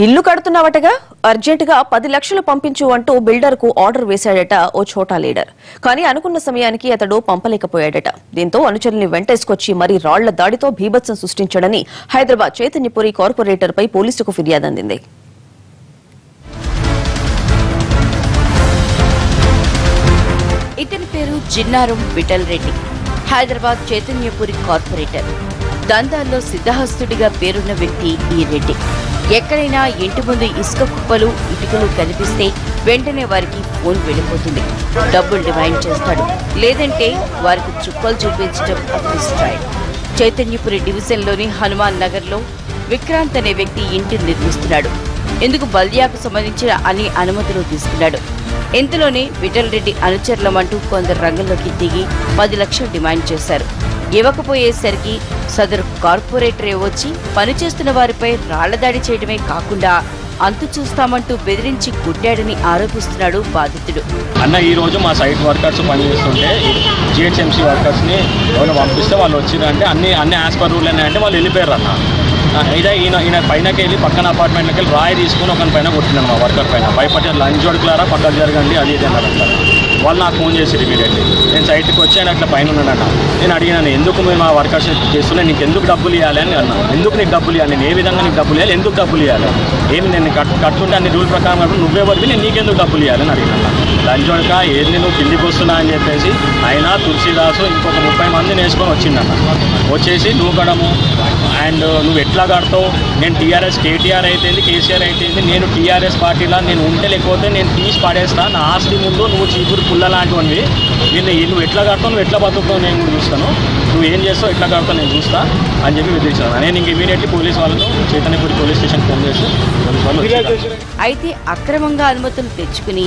ఇల్లు కడుతున్నావటగా అర్జెంటుగా 10 లక్షలు పంపించు అంటూ బిల్డర్ కు ఆర్డర్ వేశాడట ఓ చోటా లీడర్. కానీ అనుకున్న సమయానికి అతడు పంపలేకపోయాడట. దీంతో అనుచరుల్ని వెంటేసుకొచ్చి మరీ రాళ్ల దాడితో భీభత్సం సృష్టించాడని హైదరాబాద్ చైతన్యపురి కార్పొరేటర్ పై పోలీసులకు ఫిర్యాదు అందింది. ఇతని పేరు జిన్నారం విఠల్ రెడ్డి. హైదరాబాద్ చైతన్యపురి కార్పొరేటర్. దందాల్లో సిద్ధహస్తుడిగా పేరున్న వ్యక్తి ఈ రెడ్డి. ఎక్కడైనా ఇంటి ముందు ఇసుక కుప్పలు ఇటుకలు కనిపిస్తే వెంటనే వారికి ఫోన్ వెళ్ళిపోతుంది. డబ్బులు డిమాండ్ చేస్తాడు. లేదంటే వారికి చుక్కలు చూపించడం అతని స్టైల్. చైతన్యపురి డివిజన్లోని హనుమాన్ నగర్లో విక్రాంత్ అనే వ్యక్తి ఇంటిని నిర్మిస్తున్నాడు. ఇందుకు బల్దియాకు సంబంధించిన అన్ని అనుమతులు తీసుకున్నాడు. ఇంతలోనే విఠల్ రెడ్డి అనుచరులమంటూ కొందరు రంగంలోకి దిగి 10 లక్షలు డిమాండ్ చేశారు. ఇవ్వకపోయేసరికి సదరు కార్పొరేటరే వచ్చి పనిచేస్తున్న వారిపై రాళ్లదాడి చేయడమే కాకుండా అంతు చూస్తామంటూ బెదిరించి కుట్టాడని ఆరోపిస్తున్నాడు బాధితుడు. అన్న ఈ రోజు మా సైట్ వర్కర్స్ పనిచేస్తుంటే జిహెచ్ఎంసీ వర్కర్స్ని ఎవరు పంపిస్తే వాళ్ళు వచ్చిందంటే అన్ని యాజ్ పర్ రూల్ అంటే వాళ్ళు వెళ్ళిపోయారు అన్న. ఇదే ఈయన పైనకి వెళ్ళి పక్కన అపార్ట్మెంట్కి వెళ్ళి రాయి తీసుకుని ఒకరి పైన కొట్టినాను మా వర్కర్ పైన. భయపడి లంచ్ జోడుకులారా పక్కకు జరగండి అది ఇది అన్నారు. వాళ్ళు నాకు ఫోన్ చేసి ఇమీడియట్లీ నేను సైట్కి వచ్చి ఆయన అట్లా పైన ఉన్నాడన్న. నేను అడిగినాను ఎందుకు మీరు మా వర్కర్స్ చేస్తున్నా, నీకు ఎందుకు డబ్బులు ఇవ్వాలి అని అన్నా. ఎందుకు నీకు డబ్బులు ఇవ్వాలి, నేను ఏ విధంగా నీకు డబ్బులు ఇవ్వాలి, ఎందుకు డబ్బులు ఇవ్వాలి, ఏమి నేను కట్టుకుంటే అన్ని రూల్ ప్రకారం కాబట్టి నువ్వెవరికి నేను నీకెందుకు డబ్బులు ఇవ్వాలని అడిగినా. లంచ్ జోడక ఏది నువ్వు కిందికి వస్తున్నా అని చెప్పేసి ఆయన తులసిదాసు ఇంకొక 30 మందిని వేసుకొని వచ్చిందన్న. వచ్చేసి నూకడము అండ్ నువ్వు ఎట్లా కడతావు, నేను టీఆర్ఎస్ కేటీఆర్ అయితేంది కేసీఆర్ అయితేంది, నేను టీఆర్ఎస్ పార్టీలో నేను ఉంటే లేకపోతే నేను తీసి పడేస్తా, నా ఆస్తి ముందు నువ్వు చీపురు పుల్ల లాంటివనివి, నువ్వు ఎట్లా కడతావు, నువ్వు ఎట్లా బతుకుతావు నేను కూడా చూస్తాను, నువ్వు ఏం చేస్తావు ఎట్లా కడతావు నేను చూస్తా అని చెప్పి బెదిరించాను. నేను ఇంక ఇమీడియట్లీ పోలీస్ వాళ్ళను చైతన్యపురి పోలీస్ స్టేషన్ ఫోన్ చేసి అయితే అక్రమంగా అనుమతులు తెచ్చుకుని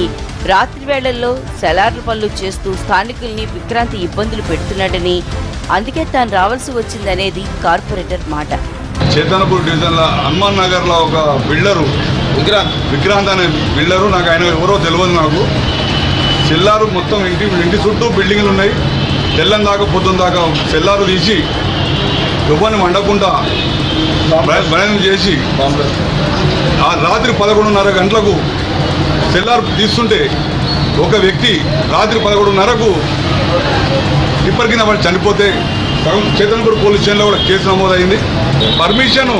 రాత్రి వేళల్లో సెలార్ల పనులు చేస్తూ స్థానికుల్ని విక్రాంతి ఇబ్బందులు పెడుతున్నాడని, అందుకే తాను రావాల్సి వచ్చిందనేది కార్పొరేటర్ మాట. చైతన్యపురి డివిజన్లో హనుమాన్ నగర్లో ఒక బిల్డరు విక్రాంత్ అనే బిల్డరు, నాకు ఆయన ఎవరో తెలియదు. నాకు సెల్లారు మొత్తం ఇంటి చుట్టూ బిల్డింగ్లు ఉన్నాయి. తెల్లని దాకా పొద్దున్న దాకా సెల్లారు తీసి ఎవరిని వండకుండా ప్రయాణం చేసి రాత్రి 11:30 గంటలకు సెల్లారు తీస్తుంటే ఒక వ్యక్తి రాత్రి 11:30కు టిప్పర్ కింద పడి చనిపోతే చైతన్యపురి పోలీస్ స్టేషన్లో కూడా కేసు నమోదైంది. పర్మిషన్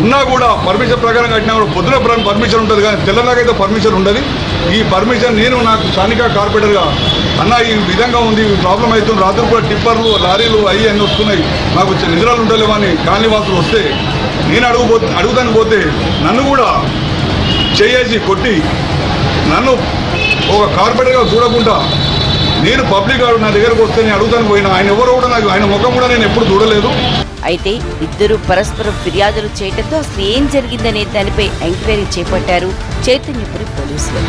ఉన్నా కూడా పర్మిషన్ ప్రకారం కట్టినా కూడా పొద్దున పర్మిషన్ ఉంటుంది, కానీ తెల్లదాకైతే పర్మిషన్ ఉండదు. ఈ పర్మిషన్ నేను నాకు స్థానిక కార్పొరేటర్గా అన్న ఈ విధంగా ఉంది, ప్రాబ్లం అవుతుంది, రాత్రి కూడా టిప్పర్లు లారీలు అవి అన్నీ వస్తున్నాయి, నాకు నిద్రలు ఉండలేవని కాలనీవాసులు వస్తే నేను అడుగుతాను పోతే నన్ను కూడా చేసి కొట్టి నన్ను ఒక కార్పొరేటర్గా చూడకుండా నేను పబ్లిక్ నా దగ్గరకు వస్తే నేను అడుగుతాను పోయినా. ఆయన ఎవరో కూడా నాకు ఆయన ముఖం కూడా నేను ఎప్పుడు చూడలేదు. అయితే ఇద్దరు పరస్పరం ఫిర్యాదులు చేయడంతో అసలు ఏం జరిగిందనే దానిపై ఎంక్వైరీ చేపట్టారు చైతన్యపురి పోలీసులు.